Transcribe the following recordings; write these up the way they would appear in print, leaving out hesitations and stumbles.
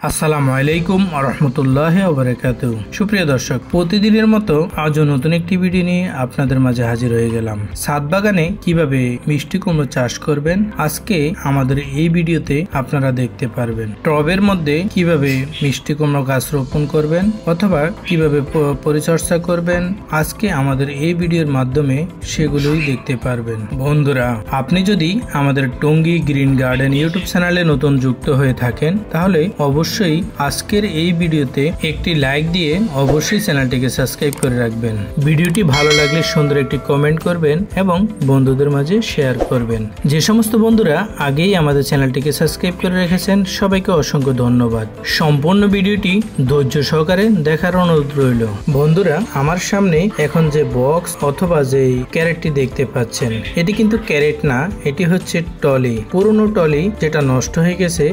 আসসালামু আলাইকুম আরহামতুল্লাহি ওয়া বারাকাতুহু। সুপ্রিয় দর্শক, প্রতিদিনের মতো আজও নতুন একটি ভিডিও নিয়ে আপনাদের মাঝে হাজির হয়ে গেলাম। ছাদ বাগানে কিভাবে মিষ্টি কুমড়ো চাষ করবেন আজকে আমাদের এই ভিডিওতে আপনারা দেখতে পারবেন। টবের মধ্যে কিভাবে মিষ্টি কুমড়ো গাছ রোপণ করবেন অথবা কিভাবে পরিচর্যা করবেন আজকে আমাদের এই ভিডিওর মাধ্যমে সেগুলোই দেখতে পারবেন। বন্ধুরা, আপনি যদি আমাদের টঙ্গী গ্রিন গার্ডেন ইউটিউব চ্যানেলে নতুন যুক্ত হয়ে থাকেন তাহলে অবশ্যই আজকের এই ভিডিওতে একটি লাইক দিয়ে অবশ্যই চ্যানেলটিকে সাবস্ক্রাইব করে রাখবেন। ভিডিওটি ভালো লাগলে সুন্দর একটি কমেন্ট করবেন এবং বন্ধুদের মাঝে শেয়ার করবেন। যে সমস্ত বন্ধুরা আগেই আমাদের চ্যানেলটিকে সাবস্ক্রাইব করে রেখেছেন সবাইকে অসংখ্য ধন্যবাদ। সম্পূর্ণ ভিডিওটি ধৈর্য সহকারে দেখার অনুরোধ রইল। বন্ধুরা, আমার সামনে এখন যে বক্স অথবা যে ক্যারেটটি দেখতে পাচ্ছেন এটি কিন্তু ক্যারেট না, এটি হচ্ছে টলি। পুরনো টলি যেটা নষ্ট হয়ে গেছে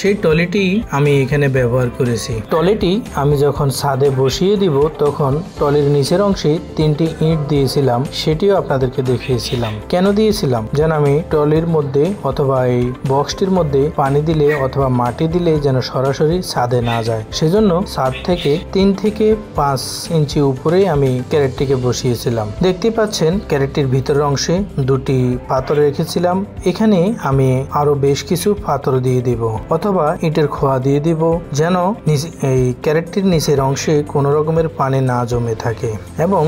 সেই টলিটি আমি এখানে ব্যবহার করেছি। টলিটি আমি যখন ছাদে বসিয়ে দিব তখন টলির নিচের অংশে 3টি ইট দিয়েছিলাম, সেটিও আপনাদেরকে দেখিয়েছিলাম। কেন দিয়েছিলাম? যেন আমি টলির মধ্যে অথবা এই বক্সটির মধ্যে পানি দিলে অথবা মাটি দিলে যেন সরাসরি ছাদে না যায়, সেজন্য ছাদ থেকে 3 থেকে 5 ইঞ্চি উপরে আমি ক্যারেটটিকে বসিয়েছিলাম। দেখতে পাচ্ছেন ক্যারেটটির ভিতরের অংশে 2টি পাথর রেখেছিলাম। এখানে আমি আরো বেশ কিছু পাথর দিয়ে দিব অথবা ইটের খোয়া দিয়ে দিব যেন এই ক্যারেটটির নিচের অংশে কোনো রকমের পানি না জমে থাকে এবং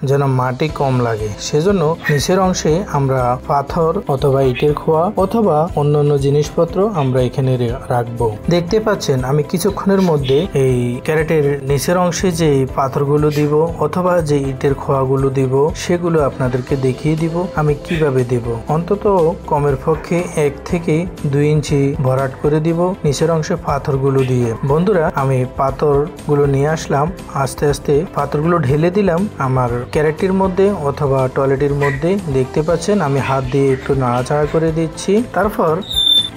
যেন মাটি কম লাগে, সেজন্য নিচের অংশে আমরা পাথর অথবা ইটের খোয়া অথবা অন্যান্য জিনিসপত্র আমরা এখানে রাখবো। দেখতে পাচ্ছেন আমি কিছুক্ষণের মধ্যে এই ক্যারেটের নিচের অংশে যে পাথরগুলো দিব অথবা যে ইটের খোয়াগুলো দিব সেগুলো আপনাদেরকে দেখিয়ে দিব আমি কিভাবে দিব। অন্তত কমের পক্ষে 1 থেকে 2 ইঞ্চি ভরাট করে দিব নিচের অংশে পাথরগুলো দিয়ে। বন্ধুরা, আমি পাথরগুলো নিয়ে আসলাম, আস্তে আস্তে পাথরগুলো ঢেলে দিলাম আমার ক্যারেটটির মধ্যে অথবা টয়লেটের মধ্যে। দেখতে পাচ্ছেন আমি হাত দিয়ে একটু নাড়াচাড়া করে দিচ্ছি, তারপর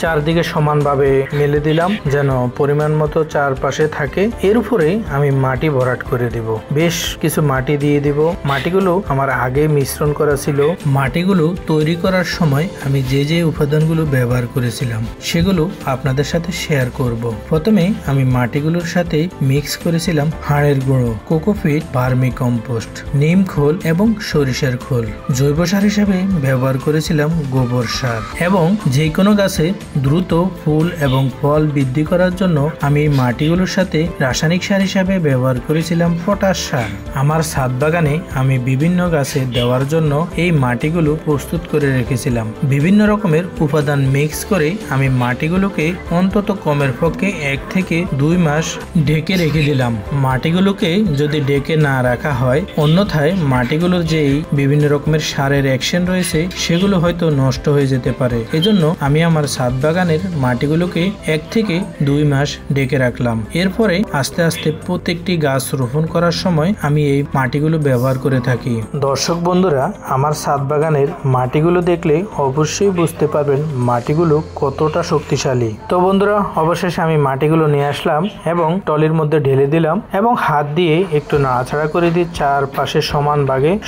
চারদিকে সমানভাবে মেলে দিলাম যেন পরিমাণ মতো চারপাশে থাকে। এর উপরে আমি মাটি ভরাট করে দিব, বেশ কিছু মাটি দিয়ে দিব। মাটিগুলো আমার আগে মিশ্রণ করা ছিল। মাটিগুলো তৈরি করার সময় আমি যে যে উপাদানগুলো ব্যবহার করেছিলাম সেগুলো আপনাদের সাথে শেয়ার করব। প্রথমে আমি মাটিগুলোর সাথে মিক্স করেছিলাম হাড়ের গুঁড়ো, কোকোপিট, ভার্মি কম্পোস্ট, নিম খোল এবং সরিষার খোল। জৈব সার হিসেবে ব্যবহার করেছিলাম গোবর সার এবং যে কোনো গাছে দ্রুত ফুল এবং ফল বৃদ্ধি করার জন্য আমি মাটিগুলোর সাথে রাসায়নিক সার হিসাবে ব্যবহার করেছিলাম পটাশ সার। আমার ছাদ বাগানে আমি বিভিন্ন গাছে দেওয়ার জন্য এই মাটিগুলো প্রস্তুত করে রেখেছিলাম। বিভিন্ন রকমের উপাদান মিক্স করে আমি মাটিগুলোকে অন্তত কমের পক্ষে 1 থেকে 2 মাস ঢেকে রেখে দিলাম। মাটিগুলোকে যদি ঢেকে না রাখা হয় অন্যথায় মাটিগুলোর যেই বিভিন্ন রকমের সারের অ্যাকশন রয়েছে সেগুলো হয়তো নষ্ট হয়ে যেতে পারে। এজন্য আমি আমার ছাদ বাগানের মাটিগুলোকে 1 থেকে 2 মাস ঢেকে রাখলাম। এরপরে আস্তে আস্তে প্রত্যেকটি গাছ রোপণ করার সময় আমি এই মাটিগুলো ব্যবহার করে থাকি। দর্শক বন্ধুরা, আমার ছাদ বাগানের মাটিগুলো দেখলে অবশ্যই বুঝতে পারবেন মাটিগুলো কতটা শক্তিশালী। তো বন্ধুরা, অবশেষে আমি মাটিগুলো নিয়ে আসলাম এবং টলির মধ্যে ঢেলে দিলাম এবং হাত দিয়ে একটু নাড়াচাড়া করে দিয়ে চারপাশে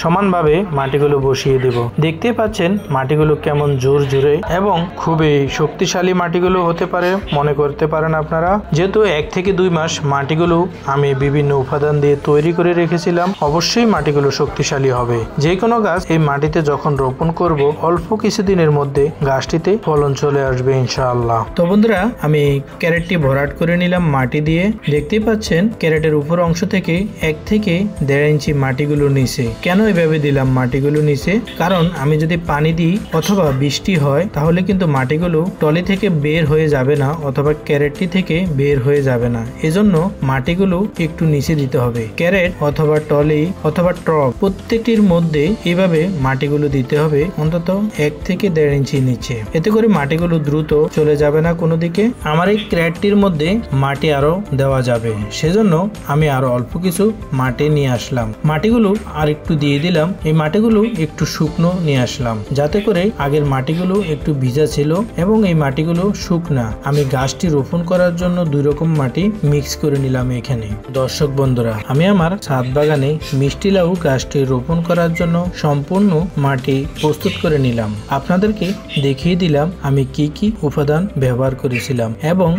সমানভাবে মাটিগুলো বসিয়ে দেব। দেখতে পাচ্ছেন মাটিগুলো কেমন জোর জোরে এবং খুবই শক্তিশালী মাটিগুলো হতে পারে মনে করতে পারেন আপনারা। যেহেতু 1 থেকে 2 মাস মাটিগুলো আমি বিভিন্ন উপাদান দিয়ে তৈরি করে রেখেছিলাম, অবশ্যই মাটিগুলো শক্তিশালী হবে। যে কোনো গাছ এই মাটিতে যখন রোপণ করব অল্প কিছুদিনের মধ্যে গাছটিতে ফলন চলে আসবে ইনশাআল্লাহ। তো বন্ধুরা, আমি ক্যারেটটি ভরাট করে নিলাম মাটি দিয়ে। দেখতে পাচ্ছেন ক্যারেটের উপর অংশ থেকে 1 থেকে 1.5 ইঞ্চি মাটিগুলো নিচে। কেন এভাবে দিলাম মাটিগুলো নিচে? কারণ আমি যদি পানি দিই অথবা বৃষ্টি হয় তাহলে কিন্তু মাটিগুলো টলি থেকে বের হয়ে যাবে না অথবা ক্যারেটটি থেকে বের হয়ে যাবে না। এজন্য মাটিগুলো একটু নিচে দিতে হবে। ক্যারেট অথবা টলি অথবা ট্রক প্রত্যেকটির মধ্যে এইভাবে মাটিগুলো দিতে হবে অন্তত 1 থেকে 1.5 ইঞ্চি নিচে। এতে করে মাটিগুলো দ্রুত চলে যাবে না কোনো দিকে। আমার এই ক্যারেটটির মধ্যে মাটি আরো দেওয়া যাবে, সেজন্য আমি আরো অল্প কিছু মাটি নিয়ে আসলাম। মাটিগুলো আর একটু দিয়ে দিলাম। এই মাটিগুলো একটু শুকনো নিয়ে আসলাম যাতে করে আগের মাটিগুলো একটু ভিজা ছিল এবং এই মাটিগুলো শুকনা। আমি গাছটি রোপণ করার জন্য 2 রকম মাটি মিক্স করে নিলাম এখানে। দর্শক বন্ধুরা, আমি আমার ছাদ বাগানে মিষ্টি লাউ গাছটি রোপণ করার জন্য সম্পূর্ণ মাটি প্রস্তুত করে নিলাম। আপনাদেরকে দেখিয়ে দিলাম আমি কি কি উপাদান ব্যবহার করেছিলাম এবং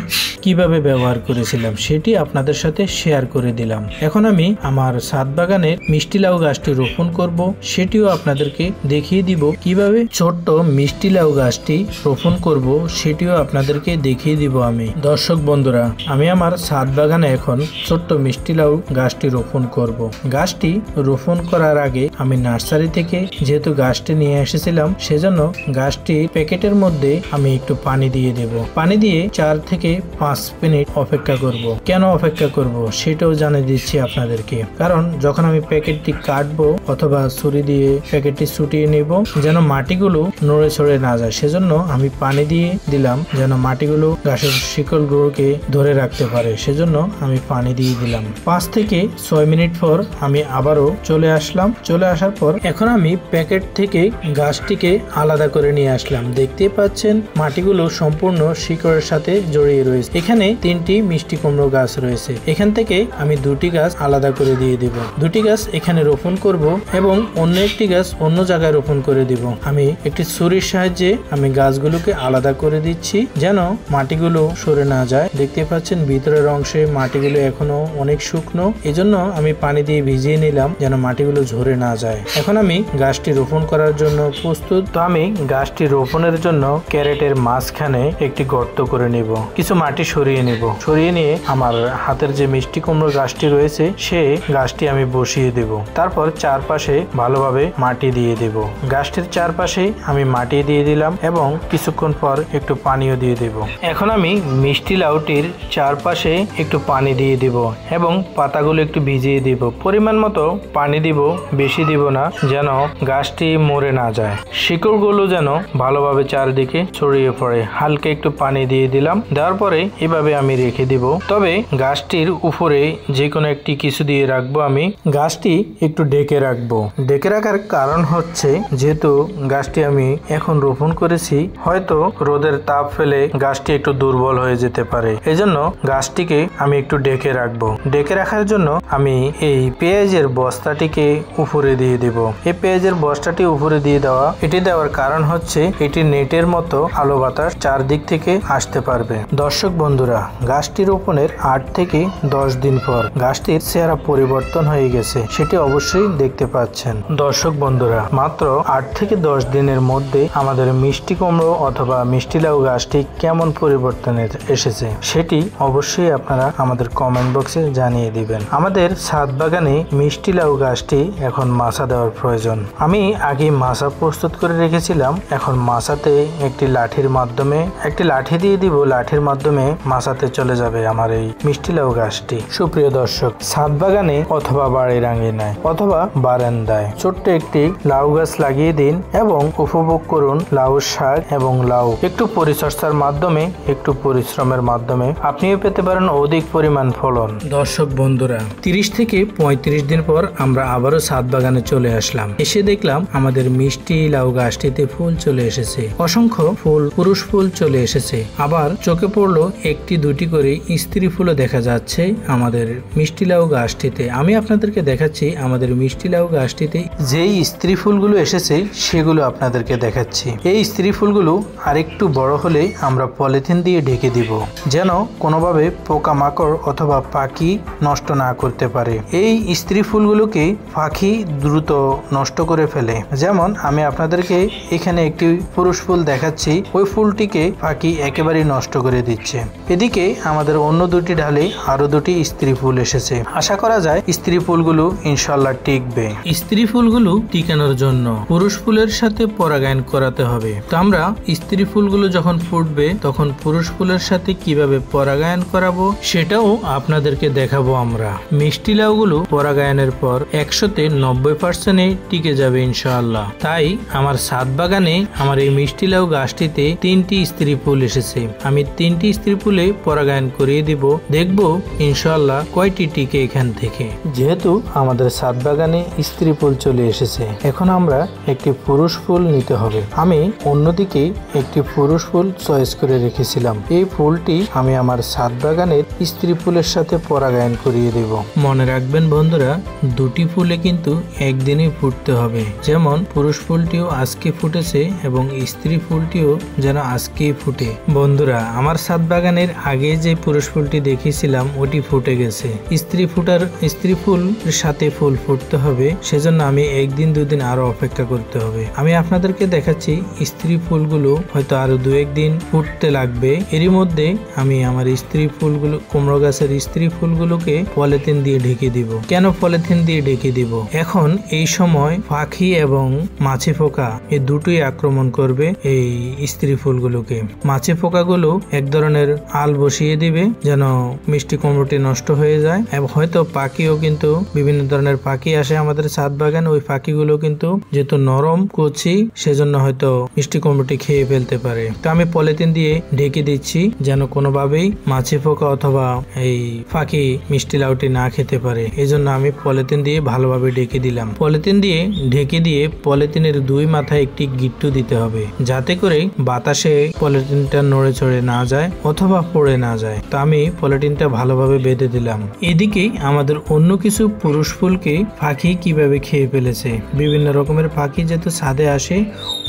কিভাবে ব্যবহার করেছিলাম সেটি আপনাদের সাথে শেয়ার করে দিলাম। এখন আমি আমার ছাদ বাগানের মিষ্টি লাউ গাছটি রোপণ করব, সেটিও আপনাদেরকে দেখিয়ে দিব। কিভাবে ছোট্ট মিষ্টি লাউ গাছটি রোপণ করব সেটিও আপনাদেরকে দেখিয়ে দিব আমি। দর্শক বন্ধুরা, আমি আমার ছাদ বাগানে এখন ছোট্ট মিষ্টি লাউ গাছটি রোপণ করব। গাছটি রোপণ করার আগে আমি নার্সারি থেকে যেহেতু গাছটি নিয়ে এসেছিলাম, সেজন্য গাছটি প্যাকেটের মধ্যে আমি একটু পানি দিয়ে দেব। পানি দিয়ে 4 থেকে 5 মিনিট অপেক্ষা করব। কেন অপেক্ষা করব সেটাও জানিয়ে দিচ্ছি আপনাদেরকে। কারণ যখন আমি প্যাকেটটি কাটবো অথবা ছুরি দিয়ে প্যাকেটটি ছুটিয়ে নেব, যেন মাটিগুলো নড়ে ছড়ে না যায়, সেজন্য আমি পানি দিয়ে দিলাম যেন মাটিগুলো গাছের শিকড়গুলোকে ধরে রাখতে পারে। সেজন্য আমি পানি দিয়ে দিলাম। 5 থেকে 6 মিনিট পর আমি আবারও চলে আসলাম। চলে আসার পর এখন আমি প্যাকেট থেকে গাছটিকে আলাদা করে নিয়ে আসলাম। দেখতে পাচ্ছেন মাটিগুলো সম্পূর্ণ শিকড়ের সাথে জড়িয়ে রয়েছে। এখানে 3টি মিষ্টি কুমড়ো গাছ রয়েছে। এখান থেকে আমি 2টি গাছ আলাদা করে দিয়ে দিব। 2টি গাছ এখানে রোপণ করব এবং অন্য একটি গাছ অন্য জায়গায় রোপণ করে দিব। আমি একটি ছুরির সাহায্যে আমি গাছগুলোকে আলাদা করে দিচ্ছি যেন মাটিগুলো সরে না যায়। দেখতে পাচ্ছেন ভিতরের অংশে মাটিগুলো এখনো অনেক শুকনো, এজন্য আমি পানি দিয়ে ভিজিয়ে নিলাম যেন মাটিগুলো ঝরে না যায়। এখন আমি গাছটি রোপণ করার জন্য প্রস্তুত। তো আমি গাছটি রোপণের জন্য ক্যারেটের মাঝখানে একটি গর্ত করে নিব, কিছু মাটি সরিয়ে নিব। সরিয়ে নিয়ে আমার হাতের যে মিষ্টি কুমড়োর গাছটি রয়েছে সে গাছটি আমি বসিয়ে দেব। তারপর চারপাশে ভালোভাবে মাটি দিয়ে দেব। গাছটির চারপাশে আমি মাটি দিয়ে দিলাম এবং কিছুক্ষণ পর একটু পানিও দিয়ে দেব। এখন আমি মিষ্টি লাউটির চারপাশে একটু পানি দিয়ে দিব এবং পাতাগুলো একটু ভিজিয়ে দিব। পরিমাণ মতো পানি দিব, বেশি দিব না যেন গাছটি মরে না যায়। শিকড়গুলো যেন ভালোভাবে চারিদিকে ছড়িয়ে পড়ে। হালকা একটু পানি দিয়ে দিলাম। দেওয়ার পরে এভাবে আমি রেখে দিব। তবে গাছটির উপরে যে কোনো একটি কিছু দিয়ে রাখবো। আমি গাছটি একটু ঢেকে রাখবো। ঢেকে রাখার কারণ হচ্ছে যেহেতু গাছটি আমি এখন রোপণ করেছি, হয়তো রোদের তাপ ফেলে গাছটি একটু দুর্বল হয়ে যেতে পারে। এজন্য গাছটিকে আমি একটু ঢেকে রাখবো। ঢেকে রাখার জন্য আমি এই পেঁয়াজের বস্তাটিকে উপরে দিয়ে দেব। এই পেঁয়াজের বস্তাটি উপরে দিয়ে দেওয়া, এটি দেওয়ার কারণ হচ্ছে এটি নেটের মতো আলো বাতাস চারদিক থেকে আসতে পারবে। দর্শক বন্ধুরা, গাছটি রোপণের 8 থেকে 10 দিন পর গাছটির চেহারা পরিবর্তন হয়ে গেছে, সেটি অবশ্যই দেখতে পাচ্ছেন। দর্শক বন্ধুরা, মাত্র 8 থেকে 10 দিনের মধ্যে আমাদের মিষ্টি কুমড়ো অথবা মিষ্টি লাউ গাছটি কেমন পরিবর্তন এসেছে সেটি অবশ্যই আপনারা আমাদের কমেন্ট বক্সে জানিয়ে দিবেন। আমাদের ছাদ বাগানে মিষ্টি লাউ গাছটি এখন মাচা দেওয়ার প্রয়োজন। আমি আগে মাচা প্রস্তুত করে রেখেছিলাম। এখন মাচাতে একটি লাঠির মাধ্যমে একটি লাঠি দিয়ে দিব। লাঠির মাধ্যমে মাচাতে চলে যাবে আমার এই মিষ্টি লাউ গাছটি। সুপ্রিয় দর্শক, ছাদ বাগানে অথবা বাড়ির আঙিনায় অথবা বারান্দায় ছোট্ট একটি লাউ গাছ লাগিয়ে দিন এবং উপভোগ করুন লাউ শাক এবং লাউ। একটু পরিচর্যার মাধ্যমে, একটু পরিশ্রমের মাধ্যমে আপনিও পেতে পারেন অধিক পরিমাণ ফলন। দর্শক বন্ধুরা, 30 থেকে 35 দিন পর আমরা আবারও ছাদ বাগানে চলে আসলাম। এসে দেখলাম আমাদের মিষ্টি লাউ গাছটিতে ফুল চলে এসেছে। অসংখ্য ফুল, পুরুষ ফুল চলে এসেছে। আবার চোখে পড়লো 1-2টি করে স্ত্রী ফুলও দেখা যাচ্ছে আমাদের মিষ্টি লাউ গাছটিতে। আমি আপনাদেরকে দেখাচ্ছি আমাদের মিষ্টি লাউ গাছটিতে যেই স্ত্রী ফুলগুলো এসেছে সেগুলো আপনাদেরকে দেখাচ্ছি। এই স্ত্রী ফুলগুলো আরেকটু বড় হলে আমরা পলিথিন দিয়ে ঢেকে দিব যেন কোনোভাবে পোকামাকড় অথবা পাখি নষ্ট না করতে পারে। এই স্ত্রী ফুলগুলোকে পাখি দ্রুত নষ্ট করে ফেলে। যেমন আমি আপনাদেরকে এখানে একটি পুরুষ ফুল দেখাচ্ছি, ওই ফুলটিকে পাখি একেবারেই নষ্ট করে দিচ্ছে। এদিকে আমাদের অন্য 2টি ঢালে আরো 2টি স্ত্রী ফুল এসেছে। আশা করা যায় স্ত্রী ফুলগুলো ইনশাল্লাহ টিকবে। স্ত্রী ফুলগুলো টিকানোর জন্য পুরুষ ফুলের সাথে পরাগায়ন করাতে হবে। তো আমরা স্ত্রী ফুলগুলো যখন ফুটবে তখন পুরুষ ফুলের সাথে কিভাবে পরাগায়ন করাবো সেটাও আপনাদেরকে দেখাবো আমরা। মিষ্টি লাউগুলো পরাগায়নের পর 100-তে 90% টিকে যাবে ইনশাআল্লাহ। তাই আমার ছাদ বাগানে আমার এই মিষ্টি লাউ গাছটিতে 3টি স্ত্রী ফুল এসেছে। আমি 3টি স্ত্রী ফুলে পরাগায়ন করিয়ে দিব, দেখবো ইনশাআল্লাহ কয়টি টিকে এখান থেকে। যেহেতু আমাদের ছাদ বাগানে স্ত্রী ফুল চলে চলে এসেছে। এখন আমরা একটি পুরুষ ফুল নিতে হবে। আমি অন্যদিকে একটি পুরুষ ফুল চয়েস করে রেখেছিলাম। এই ফুলটি আমি আমার ছাদ বাগানের স্ত্রী ফুলের সাথে পরাগায়ন করিয়ে দেব। মনে রাখবেন বন্ধুরা, দুটি ফুলে কিন্তু একদিনই ফুটতে হবে। যেমন পুরুষ ফুলটিও আজকে ফুটেছে এবং স্ত্রী ফুলটিও যেন আজকেই ফুটে। বন্ধুরা, আমার ছাদ বাগানের আগে যে পুরুষ ফুলটি দেখিয়েছিলাম ওটি ফুটে গেছে। স্ত্রী ফুল সাথে ফুল ফুটতে হবে, সেজন্য আমি একদিন দুদিন আরো অপেক্ষা করতে হবে। আমি আপনাদেরকে দেখাচ্ছি স্ত্রী ফুলগুলো হয়তো আরো 2-1 দিন ফুটতে লাগবে। এরই মধ্যে আমি আমার স্ত্রী ফুলগুলো, কুমড়ো গাছের স্ত্রী ফুলগুলোকে পলিথিন দিয়ে ঢেকে দিব। কেন পলিথিন দিয়ে ঢেকে দিব? এখন এই সময় পাখি এবং মাছি পোকা এই দুটোই আক্রমণ করবে এই স্ত্রী ফুলগুলোকে। মাছি পোকাগুলো এক ধরনের আল বসিয়ে দিবে যেন মিষ্টি কুমড়োটি নষ্ট হয়ে যায়, এবং হয়তো পাখিও কিন্তু বিভিন্ন ধরনের পাখি আসে আমাদের ছাদ বাগান। ওই পাখিগুলো কিন্তু যেহেতু নরম কচি, সেজন্য হয়তো মিষ্টি কুমড়োটি খেয়ে ফেলতে পারে। তো আমি পলিথিন দিয়ে ঢেকে দিচ্ছি যেন কোনোভাবেই মাছি পোকা অথবা এই পাখি মিষ্টি লাউটি না খেতে পারে। এই জন্য আমি পলিথিন দিয়ে ভালোভাবে ঢেকে দিলাম। পলিথিন দিয়ে ঢেকে দিয়ে পলিথিনের 2 মাথায় একটি গিট্টু দিতে হবে, যাতে করে বাতাসে পলিথিনটা নড়ে চড়ে না যায় অথবা পড়ে না যায়। তো আমি পলিথিনটা ভালোভাবে বেঁধে দিলাম। এদিকে আমাদের অন্য কিছু পুরুষ ফুলকে পাখি কিভাবে খেয়ে ফেলেছে। বিভিন্ন রকমের পাখি যেহেতু ছাদে আসে,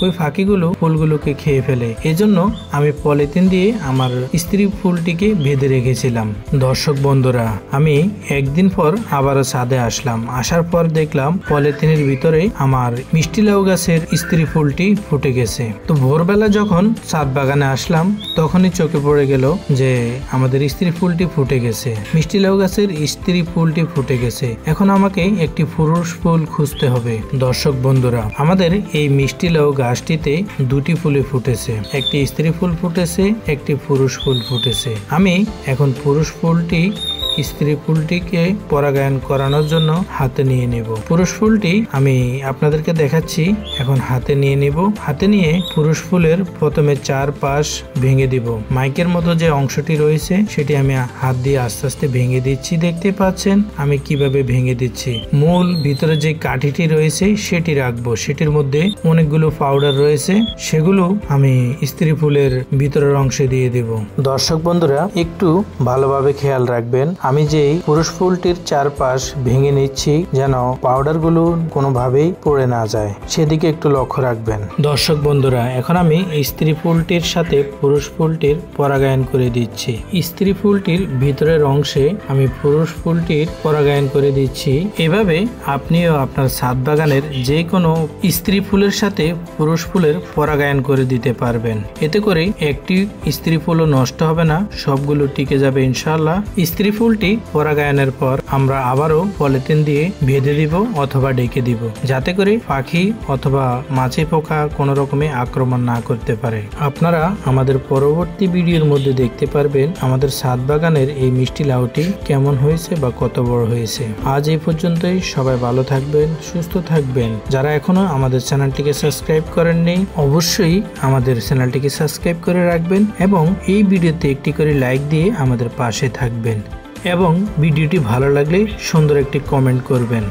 ওই পাখিগুলো ফুলগুলোকে খেয়ে ফেলে। এজন্য আমি পলিথিন দিয়ে আমার স্ত্রী ফুলটিকে বেঁধে রেখেছিলাম। দর্শক বন্ধুরা, আমি একদিন পর আবারও ছাদে আসলাম। আসার পর দেখলাম পলিথিনের ভিতরে আমার মিষ্টি লাউ গাছের স্ত্রী ফুলটি ফুটে গেছে। তো ভোরবেলা যখন ছাদ বাগানে আসলাম, তখনই চোখে পড়ে গেল যে আমাদের স্ত্রী ফুলটি ফুটে গেছে, মিষ্টি লাউ গাছের স্ত্রী ফুলটি ফুটে গেছে। এখন আমাকে একটি পুরুষ ফুল খুঁজতে হবে। দর্শক বন্ধুরা, আমাদের এই মিষ্টি লাউ গাছটিতে 2টি ফুলে ফুটেছে, একটি স্ত্রী ফুল ফুটেছে, একটি পুরুষ ফুল ফুটেছে। আমি এখন পুরুষ ফুলটি স্ত্রী ফুলটিকে পরাগায়ন করানোর জন্য হাতে নিয়ে নেব। পুরুষ ফুলটি আমি আপনাদেরকে দেখাচ্ছি। এখন হাতে নিয়ে নেব। হাতে নিয়ে পুরুষ ফুলের প্রথমে 4 পাশ ভেঙে দিব। মাইকের মতো যে অংশটি রয়েছে সেটি আমি হাত দিয়ে আস্তে আস্তে ভেঙে দিচ্ছি। দেখতে পাচ্ছেন আমি কিভাবে ভেঙে দিচ্ছি। মূল ভিতরে যে কাঠিটি রয়েছে সেটি রাখবো। সেটির মধ্যে অনেকগুলো পাউডার রয়েছে, সেগুলো আমি স্ত্রী ফুলের ভিতরের অংশে দিয়ে দেব। দর্শক বন্ধুরা, একটু ভালোভাবে খেয়াল রাখবেন। আমি যে পুরুষ ফুলটির 4 পাশ ভেঙে নিচ্ছি যেন পাউডার গুলো কোনোভাবেই পড়ে না যায়, সেদিকে একটু লক্ষ্য রাখবেন। দর্শক বন্ধুরা, এখন আমি স্ত্রী ফুলটির সাথে পুরুষ ফুলটির পরাগায়ন করে দিচ্ছি। স্ত্রী ফুলটির ভিতরের অংশে আমি পুরুষ ফুলটির পরাগায়ন করে দিচ্ছি। এভাবে আপনিও আপনার ছাদ বাগানের যে কোনো স্ত্রী ফুলের সাথে পুরুষ ফুলের পরাগায়ন করে দিতে পারবেন। এতে করে একটি স্ত্রী ফুলও নষ্ট হবে না, সবগুলো টিকে যাবে ইনশাআল্লাহ। স্ত্রী ফুলটি পরাগায়নের পর আমরা আবারও পলিথিন দিয়ে বেঁধে দিব অথবা ঢেকে দিব, যাতে করে পাখি অথবা মাছি পোকা কোনো রকমে আক্রমণ না করতে পারে। আপনারা আমাদের পরবর্তী ভিডিওর মধ্যে দেখতে পারবেন আমাদের ছাদ বাগানের এই মিষ্টি লাউটি কেমন হয়েছে বা কত বড় হয়েছে। আজ এই পর্যন্তই। সবাই ভালো থাকবেন, সুস্থ থাকবেন। যারা এখনো আমাদের চ্যানেলটিকে সাবস্ক্রাইব করেননি, অবশ্যই আমাদের চ্যানেলটিকে সাবস্ক্রাইব করে রাখবেন এবং এই ভিডিওতে একটি করে লাইক দিয়ে আমাদের পাশে থাকবেন এবং ভিডিওটি ভালো লাগলে সুন্দর একটি কমেন্ট করবেন।